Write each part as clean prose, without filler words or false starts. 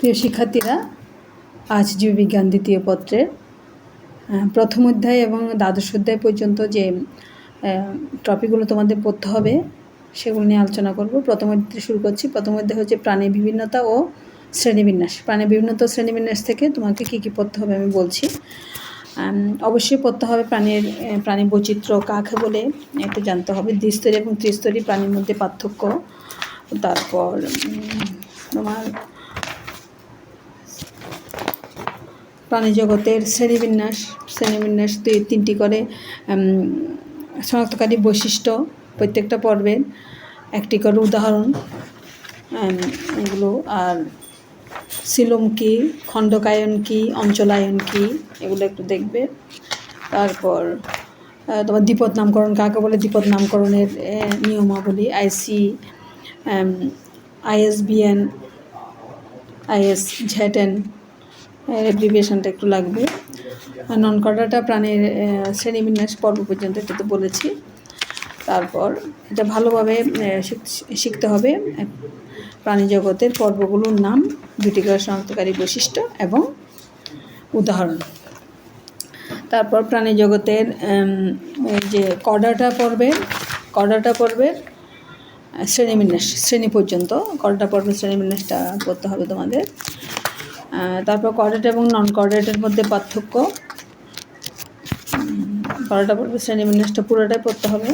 প্রিয় শিক্ষার্থীরা, আজ জীববিজ্ঞান দ্বিতীয় পত্রের প্রথম অধ্যায় এবং দ্বাদশ অধ্যায় পর্যন্ত যে টপিকগুলো তোমাদের পড়তে হবে সেগুলো নিয়ে আলোচনা করব। প্রথম অধ্যায় শুরু করছি। প্রথম অধ্যায় হচ্ছে প্রাণীর বিভিন্নতা ও শ্রেণীবিন্যাস। প্রাণীর বিভিন্নতা ও শ্রেণীবিন্যাস থেকে তোমাকে কী কী পড়তে হবে আমি বলছি। অবশ্যই পড়তে হবে প্রাণী বৈচিত্র্য কাকে বলে একটু জানতে হবে, দ্বিস্তরী এবং ত্রিস্তরী প্রাণীর মধ্যে পার্থক্য, তারপর তোমার প্রাণী জগতের শ্রেণীবিন্যাস তিনটি করে শনাক্তকারী বৈশিষ্ট্য, প্রত্যেকটা পর্বের একটি করে উদাহরণ এগুলো, আর সিলোম কী, খণ্ডকায়ন কী, অঞ্চলায়ন কী, এগুলো একটু দেখবে। তারপর তোমার দ্বিপদ নামকরণ কাকে বলে, দ্বিপদ নামকরণের নিয়মাবলী, ISBN, ISZN অ্যাব্রিভিয়েশনটা একটু লাগবে। নন কর্ডাটা প্রাণীর শ্রেণীবিন্যাস পর্ব পর্যন্ত এটা তো বলেছি। তারপর এটা ভালোভাবে শিখতে হবে প্রাণী জগতের পর্বগুলোর নাম, দুটি করে শনাক্তকারী বৈশিষ্ট্য এবং উদাহরণ। তারপর প্রাণী জগতের যে কর্ডাটা পর্বের শ্রেণী পর্যন্ত কর্ডাটা পর্বের শ্রেণীবিন্যাসটা করতে হবে তোমাদের। তারপর কর্ডেট এবং নন কর্ডেটের মধ্যে পার্থক্য, কর্ডেটা পর্বের শ্রেণীবিন্যাসটা পুরোটাই পড়তে হবে।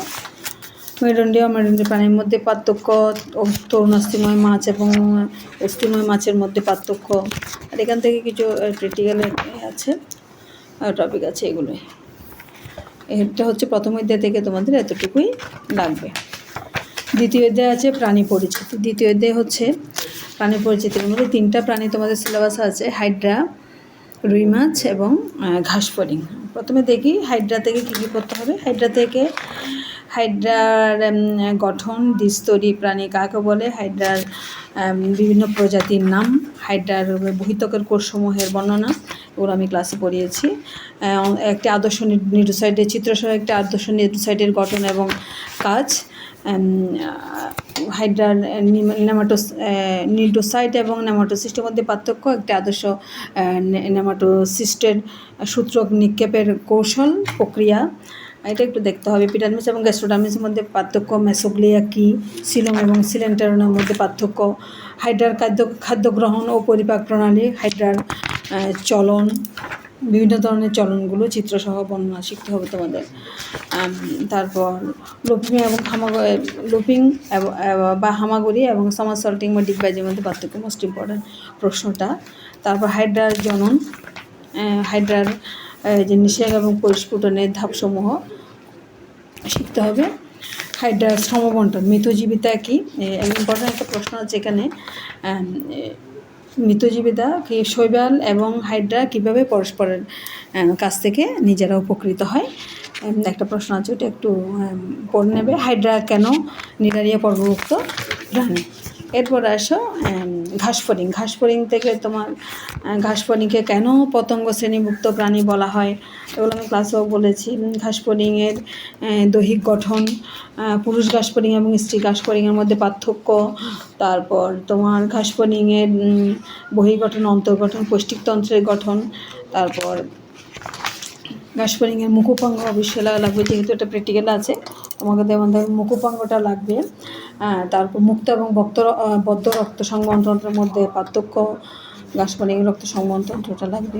মেরুদণ্ডীয় অমেরুদণ্ডী প্রাণীর মধ্যে পার্থক্য, তরুণ অস্থিময় মাছ এবং অস্থিময় মাছের মধ্যে পার্থক্য, আর এখান থেকে কিছু ক্রিটিক্যালের আছে টপিক আছে, এগুলোই। এটা হচ্ছে প্রথম অধ্যায় থেকে তোমাদের এতটুকুই লাগবে। দ্বিতীয় অধ্যায় আছে প্রাণী পরিচিতি। দ্বিতীয় অধ্যায় হচ্ছে প্রাণী পরিচিতির মধ্যে তিনটা প্রাণী তোমাদের সিলেবাসে আছে, হাইড্রা, রুই মাছ এবং ঘাসফড়িং। প্রথমে দেখি হাইড্রা থেকে কী কী করতে হবে। হাইড্রার গঠন, দ্বিস্তরী প্রাণী কাকে বলে, হাইড্রার বিভিন্ন প্রজাতির নাম, হাইড্রার বহিত্বকের কোষসমূহের বর্ণনা, এগুলো আমি ক্লাসে পড়িয়েছি। একটি আদর্শ নিউরোসাইটের চিত্রসহ একটি আদর্শ নিউরোসাইটের গঠন এবং কাজ, হাইড্রার নিউরোসাইট এবং নেমাটোসিস্টের মধ্যে পার্থক্য, একটি আদর্শ নেমাটোসিস্টের সূত্রক নিক্ষেপের কৌশল প্রক্রিয়া, এটা একটু দেখতে হবে। এপিডার্মিস এবং গ্যাস্ট্রোডার্মিসের মধ্যে পার্থক্য, মেসোগ্লিয়া কী, সিলোম এবং সিলেন্টারনের মধ্যে পার্থক্য, হাইড্রার খাদ্য গ্রহণ ও পরিপাক প্রণালী, হাইড্রার চলন, বিভিন্ন ধরনের চলনগুলো চিত্রসহ বর্ণনা শিখতে হবে তোমাদের। তারপর লুপিং বা হামাগুড়ি এবং সামারসল্টিং বা ডিগবাজির মধ্যে পার্থক্য, মোস্ট ইম্পর্ট্যান্ট প্রশ্নটা। তারপর হাইড্রার জনন, হাইড্রার যে নিষেক এবং পরিস্ফুটনের ধাপসমূহ শিখতে হবে। হাইড্রার সমবন্টন, মৃতজীবিতা কি, ইম্পর্ট্যান্ট একটা প্রশ্ন আছে এখানে। মৃতজীবিতা কি, শৈবাল এবং হাইড্রা কীভাবে পরস্পরের কাছ থেকে নিজেরা উপকৃত হয়, একটা প্রশ্ন আছে, ওটা একটু পড়ে নেবে। হাইড্রা কেন নিডারিয়া পর্বভুক্ত প্রাণী। এরপর আসো ঘাসফড়িং থেকে তোমার ঘাসফড়িংকে কেন পতঙ্গ শ্রেণীভুক্ত প্রাণী বলা হয়, এগুলো আমি ক্লাসেও বলেছি। ঘাসফড়িংয়ের দৈহিক গঠন, পুরুষ ঘাসফড়িং এবং স্ত্রী ঘাসফড়িংয়ের মধ্যে পার্থক্য, তারপর তোমার ঘাসফড়িংয়ের বহির্গঠন, অন্তর্গঠন, পৌষ্টিকতন্ত্রের গঠন, তারপর ঘাসফড়িংয়ের মুখোপাঙ্গ অবশ্যই লাগবে, যেহেতু এটা প্র্যাকটিক্যাল আছে তোমাকে আমাদের মুখোপাঙ্গটা লাগবে। তারপর মুক্ত এবং বদ্ধ রক্ত সংবহনতন্ত্রের মধ্যে পার্থক্য, ঘাসফড়িংয়ের রক্ত সংবহনতন্ত্রটা লাগবে।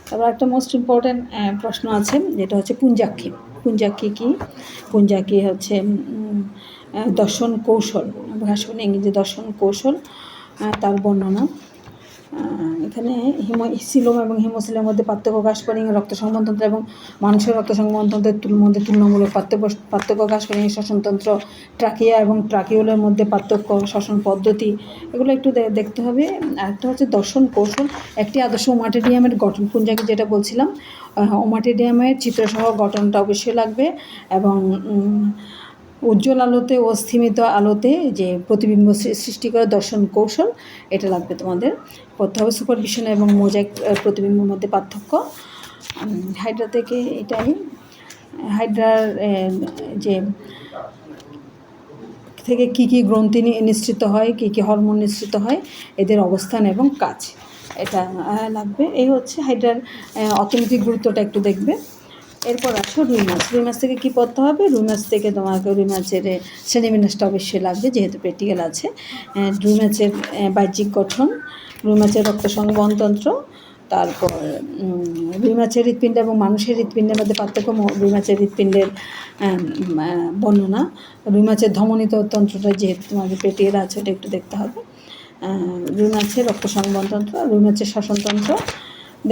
তারপর একটা মোস্ট ইম্পর্ট্যান্ট প্রশ্ন আছে, যেটা হচ্ছে পুঞ্জাক্ষী কী, পুঞ্জাক্ষী হচ্ছে দর্শন কৌশল, ঘাসফড়িং যে দর্শন কৌশল তার বর্ণনা। এখানে সিলোম এবং হিমোসিলের মধ্যে পার্থক্য, ঘাসফড়িংয়ের রক্ত সংবহনতন্ত্র এবং মানুষের রক্ত সংবহনতন্ত্রের মধ্যে তুলনামূলক পার্থক্য, ঘাসফড়িংয়ের শ্বসনতন্ত্র, ট্রাকিয়া এবং ট্রাকিওলের মধ্যে পার্থক্য, শ্বসন পদ্ধতি, এগুলো একটু দেখতে হবে। আরেকটা হচ্ছে দর্শন কৌশল, একটি আদর্শ ওমাটিডিয়ামের গঠন, পুঞ্জাকে যেটা বলছিলাম, ওমাটিডিয়ামের চিত্রসহ গঠনটা অবশ্যই লাগবে, এবং উজ্জ্বল আলোতে ও স্থিমিত আলোতে যে প্রতিবিম্ব সৃষ্টি করে দর্শন কৌশল, এটা লাগবে তোমাদের পড়তে হবে। সুপারভিশন এবং মোজাইক প্রতিবিম্বের মধ্যে পার্থক্য। হাইড্রা থেকে এটাই, হাইড্রার যে থেকে কী গ্রন্থি নিঃসৃত হয়, কী হরমোন নিঃসৃত হয়, এদের অবস্থান এবং কাজ, এটা লাগবে। এই হচ্ছে হাইড্রার অর্থনৈতিক গুরুত্বটা একটু দেখবে। এরপর আসো রুই মাছ। রুই মাছ থেকে কী পড়তে হবে? রুই মাছ থেকে তোমাকে রুই মাছের শ্রেণীবিন্যাসটা অবশ্যই লাগবে, যেহেতু প্র্যাকটিক্যাল আছে। রুই মাছের বাহ্যিক গঠন, রুই মাছের রক্ত সংবহনতন্ত্র, তারপর রুই মাছের হৃৎপিণ্ড এবং মানুষের হৃৎপিণ্ডের মধ্যে পার্থক্য, রুই মাছের হৃৎপিণ্ডের বর্ণনা, রুই মাছের ধমনী তন্ত্রটা যেহেতু তোমাদের প্র্যাকটিক্যাল আছে ওটা একটু দেখতে হবে। রুই মাছের রক্ত সংবহনতন্ত্র, রুই মাছের শ্বসনতন্ত্র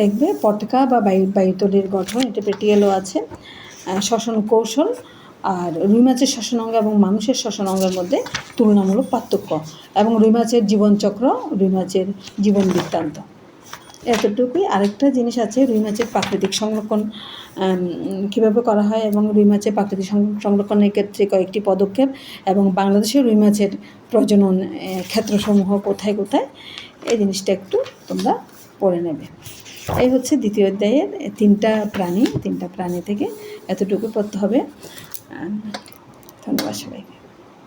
দেখবে, পটকা বা বায়ুতলির গঠন, এটা প্র্যাকটিক্যালও আছে। শ্বসন কৌশল, আর রুই মাছের শ্বসন অঙ্গ এবং মানুষের শ্বসন অঙ্গের মধ্যে তুলনামূলক পার্থক্য, এবং রুই মাছের জীবনচক্র, রুই মাছের জীবন বৃত্তান্ত, এতটুকুই। আরেকটা জিনিস আছে, রুই মাছের প্রাকৃতিক সংরক্ষণ কীভাবে করা হয়, এবং রুই মাছের প্রাকৃতিক সংরক্ষণের ক্ষেত্রে কয়েকটি পদক্ষেপ, এবং বাংলাদেশের রুই মাছের প্রজনন ক্ষেত্রসমূহ কোথায় কোথায়, এই জিনিসটা একটু তোমরা পড়ে নেবে। এই হচ্ছে দ্বিতীয় অধ্যায়ের তিনটা প্রাণী থেকে এতটুকু পড়তে হবে। ধন্যবাদ সবাইকে।